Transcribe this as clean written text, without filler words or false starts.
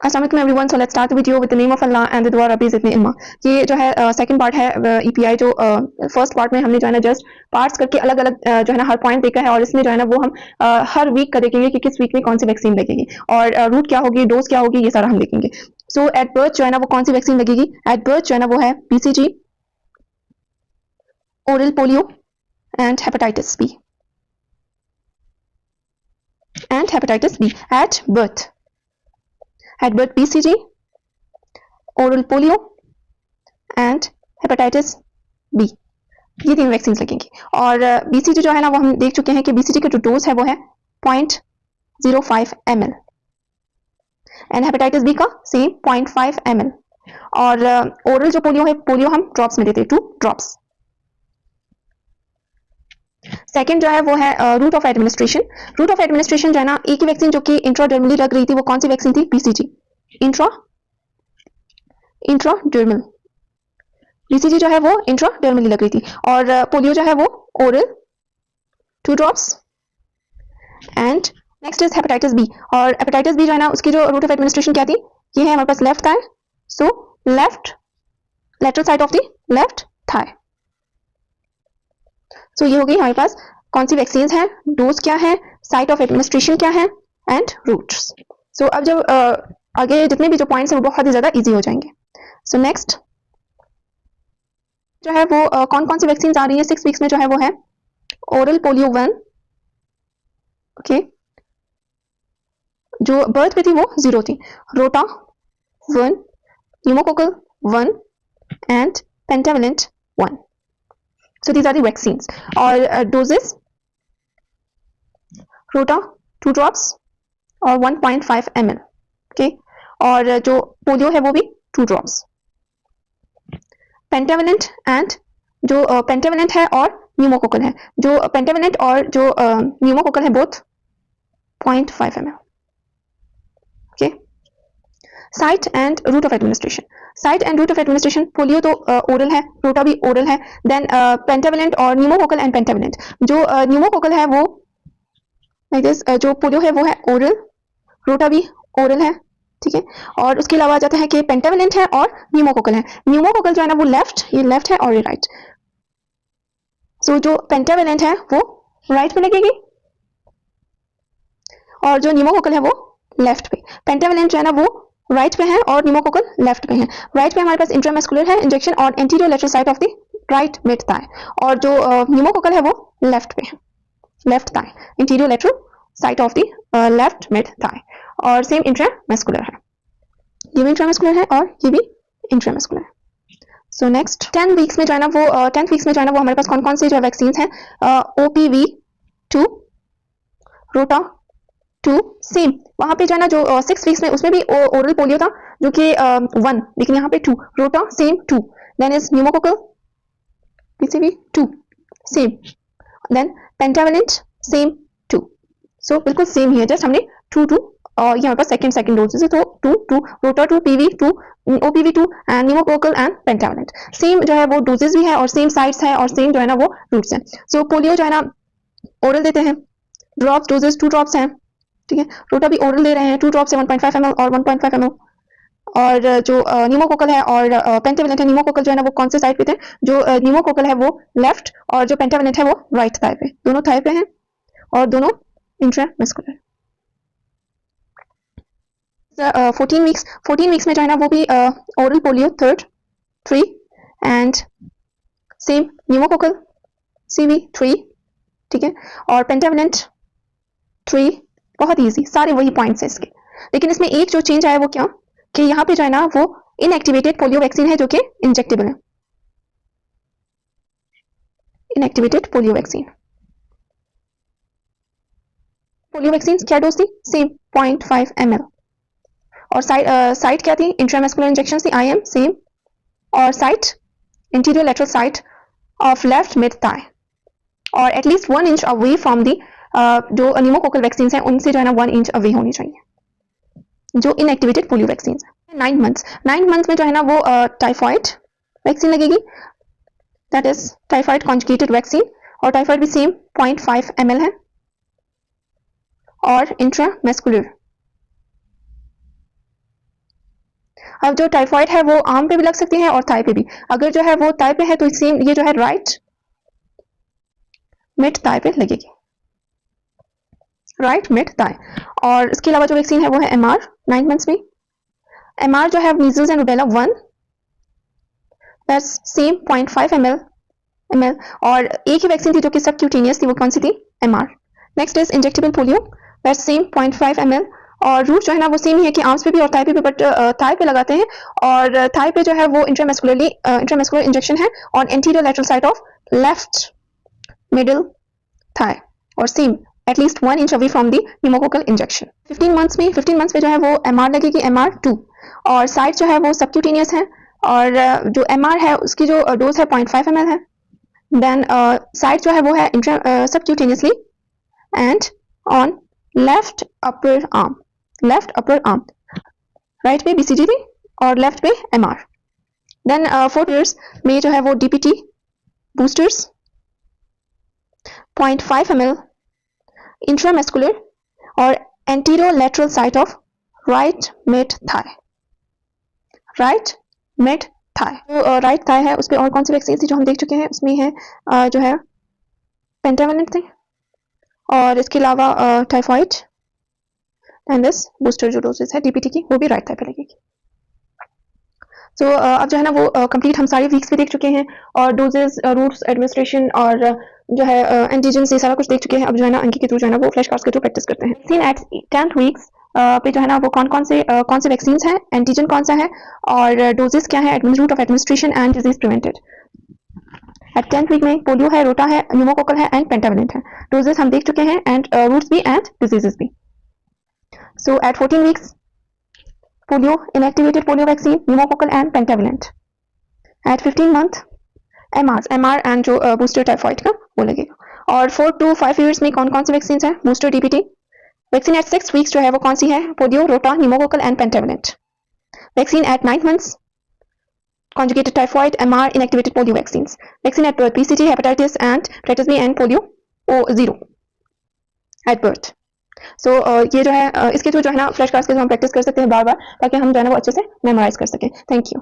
अस्सलाम वालेकुम everyone, so let's start the video with the name of Allah and the दुआ रब्बी ज़िदनी इल्मा। ये जो है सेकंड पार्ट है ईपीआई जो फर्स्ट पार्ट में हमने जो है ना जस्ट पार्ट्स करके अलग अलग जो है ना हर पॉइंट देखा है, और इसमें जो है ना वो हम हर वीक का देखेंगे कि किस वीक में कौन सी वैक्सीन लगेगी और रूट क्या होगी, डोज क्या होगी, ये सारा हम देखेंगे। सो एट बर्थ जो है ना वो कौन सी वैक्सीन लगेगी? एट बर्थ जो है ना वो है BCG, oral polio and hepatitis B at birth. At birth BCG, oral polio and hepatitis B, ये तीन वैक्सीन लगेंगी। और BCG जो है ना वो हम देख चुके हैं कि BCG का जो डोज है वो है 0.05 ml एंड हेपेटाइटिस बी का सेम 0.5 ml। और ओरल जो पोलियो है, पोलियो हम ड्रॉप्स में देते हैं, 2 ड्रॉप्स। सेकेंड जो है वो है route of administration. Route of administration जो है ना, एक ही वैक्सीन जो कि इंट्राडर्मली लग रही थी, वो कौन सी वैक्सीन थी? BCG, intradermal. BCG जो है वो इंट्राडर्मली लग रही थी, और पोलियो जो है वो oral 2 drops. And next is hepatitis B. और हेपेटाइटिस बी जो है ना, उसकी जो रूट ऑफ एडमिनिस्ट्रेशन क्या थी? ये है हमारे पास left thigh, so left lateral side of the left thigh. So ये हो गई हमारे पास कौन सी वैक्सीन है, डोज क्या है, साइट ऑफ एडमिनिस्ट्रेशन क्या है एंड रूट्स। सो अब जब आगे जितने भी जो पॉइंट्स हैं वो बहुत ही ज्यादा इजी हो जाएंगे। सो नेक्स्ट जो है वो कौन कौन सी वैक्सीन आ रही है 6 वीक्स में, जो है वो है ओरल पोलियो 1, ओके, जो बर्थ पे थी वो 0 थी, रोटा 1, pneumococcal 1 and pentavalent 1। So these are the vaccines. और doses रोटा 2 drops और 1.5 ml, okay? और जो पोलियो है वो भी 2 drops। पेंटावलेंट एंड जो पेंटावलेंट है और न्यूमोकोकल है, जो पेंटावलेंट और जो न्यूमोकोकल है both 0.5 ml, okay? Site and route of administration. Site and route of administration, polio तो ओरल है, रोटा भी ओरल है, देन पेंटावलेंट और न्यूमोकोकल एंड पेंटावलेंट। जो न्यूमोकोकल है वो लाइक दिस, जो पोलियो है वो है ओरल, रोटा भी ओरल है, ठीक है। और उसके अलावा जाता है कि पेंटावलेंट है और न्यूमोकोकल है। न्यूमोकोकल जो है ना वो लेफ्ट, ये लेफ्ट है और ये राइट। सो जो पेंटावलेंट है वो राइट पे लगेगी और जो न्यूमोकोकल है वो लेफ्ट पे। पेंटावलेंट जो है ना वो राइट पे है और न्यूमोकोकल लेफ्ट पे है। राइट पे हमारे पास इंट्रामस्कुलर है इंजेक्शन और anterior lateral side of the right mid thigh, और जो न्यूमोकोकल है वो लेफ्ट पे है, left thigh, interior lateral side of the left mid thigh, और सेम इंट्रामस्कुलर है, ये भी इंट्रामस्कुलर है और ये भी इंट्रामस्कुलर है। सो नेक्स्ट 10 वीक्स में जो है ना वो 10 वीक्स में जो है ना वो हमारे पास कौन कौन सी जो वैक्सीन है? OPV2, रोटा 2, सेम वहां पे जो है ना जो 6 वीक्स में उसमें भी ओरल पोलियो था जो कि 1, लेकिन यहाँ पे 2, rota same 2, then is pneumococcal PCV 2 same, then pentavalent same 2। So बिल्कुल सेम ही है, जस्ट हमने 2 और यहाँ पर सेकंड डोज है, तो 2 रोटा 2, PV 2, OPV 2 and pneumococcal and pentavalent. Same जो है वो डोजेस भी है और सेम साइट्स है और सेम जो है ना वो रूट्स हैं। सो पोलियो जो है ना ओरल देते हैं, ड्रॉप्स डोजेस 2 ड्रॉप्स हैं, ठीक है। रोटा भी ओरल दे रहे हैं, 2 ड्रॉप से 1.5 ml और 1.5 ml। और जो न्यूमोकोकल है और पेंटावलेंट है, न्यूमोकोकल जो है ना वो कौन से साइड पे थे? जो न्यूमोकोकल है वो लेफ्ट और जो पेंटावलेंट है वो राइट थाई पे, दोनों थाई पे हैं और दोनों इंट्रामस्कुलर। 14 वीक्स में जो है ना वो भी oral polio 3 and same pneumococcal CV 3, ठीक है, और पेंटावलेंट 3। बहुत इजी, सारे वही पॉइंट्स हैं इसके, लेकिन इसमें एक जो चेंज आया वो क्या कि यहाँ पे जो है ना वो इनएक्टिवेटेड पोलियो वैक्सीन है जो कि इंजेक्टेबल है, inactivated polio vaccine. Polio vaccine क्या डोज थी? सेम 0.5 ml, और साइट क्या थी? इंट्रामस्कुलर इंजेक्शन थी, IM सेम, और site anterior lateral site of left mid thigh, और at least 1 inch away from the जो न्यूमोकोकल वैक्सीन है उनसे जो है ना 1 इंच अवे होनी चाहिए जो इनएक्टिवेटेड पोलियो वैक्सीन है। 9 मंथ्स में जो है ना वो टाइफॉइड वैक्सीन लगेगी, that is typhoid conjugated vaccine, और टाइफॉइड भी सेम 0.5 ml है और इंट्रामस्कुलर अब जो टाइफॉइड है वो आर्म पे भी लग सकती है और थाई पे भी। अगर जो है वो थाई पे है तो सेम ये जो है राइट मिड थाई पे लगेगी, राइट मिड थाई। और इसके अलावा जो वैक्सीन है वो है MR 9 मंथ्स में। MR जो है measles and rubella 1, that's same 0.5 ml। और एक ही वैक्सीन थी जो कि सबक्यूटेनियस थी, वो कौन सी थी? MR। Next is injectable polio, that's same 0.5 ml। और रूट जो है ना वो सेम ही है कि आर्म्स पे भी और थाई पे भी, बट थाई पे लगाते हैं और थाई पे जो है वो इंट्रामस्कुलर इंजेक्शन है on anterior lateral side of left middle thigh और same at least 1 inch away from the pneumococcal injection. 15 months पे जो है वो MR लगेगी, MR2। और साइड जो है वो सबक्यूटेनियस है और जो MR है उसकी जो डोज है 0.5 ml है। देन साइड जो है वो है subcutaneously and on left upper arm, right पे BCG थी और लेफ्ट पे MR। देन 4 ईयर्स में जो है वो DPT बूस्टर्स 0.5 ml इंट्रामस्कुलर और anterior lateral side of right mid thigh, जो राइट थाई है उस पर और कौन सी वैक्सीन थी जो हम देख चुके हैं? उसमें है जो है पेंटावेलेंट थी और इसके अलावा टाइफॉइड एंड दिस बूस्टर जो डोजेस है DPT की वो भी राइट थाई पे लगेगी। सो अब जो है ना वो कंप्लीट हम सारे वीक्स पे देख चुके हैं और डोजेस, रूट्स, एडमिनिस्ट्रेशन और जो है एंटीजन से सारा कुछ देख चुके हैं। अब जो है ना अंकी के थ्रू जो है ना वो फ्लैश कार्ड्स के थ्रू प्रैक्टिस करते हैं। सीन एट 10th वीक्स पे जो है ना वो कौन से वैक्सीन हैं, एंटीजन कौन सा है और डोजेस क्या है, route of administration and disease prevented. At 10th week में पोलियो है, रोटा है, न्यूमोकोकल है एंड पेंटावेलेंट है। डोजेस हम देख चुके हैं एंड रूट्स भी एंड डिजीजेस भी। So at 14 weeks polio, inactivated polio vaccine, pneumococcal and pentavalent. At 15 month MR and जो booster typhoid का वो लगेगा। और 4 to 5 years में कौन से वैक्सीन है? Booster DPT vaccine. At 6 weeks जो है वो कौन सी है? Polio, rota, pneumococcal and pentavalent vaccine. At 9 months conjugated typhoid, MR, inactivated polio vaccines vaccine. At birth BCG, hepatitis and hepatitis B and polio O0 at birth। सो ये जो है इसके थ्रू जो है ना फ्लैश कार्ड्स के थ्रू हम practice कर सकते हैं बार बार, ताकि हम जो है ना वो अच्छे से मेमोराइज कर सकें। Thank you.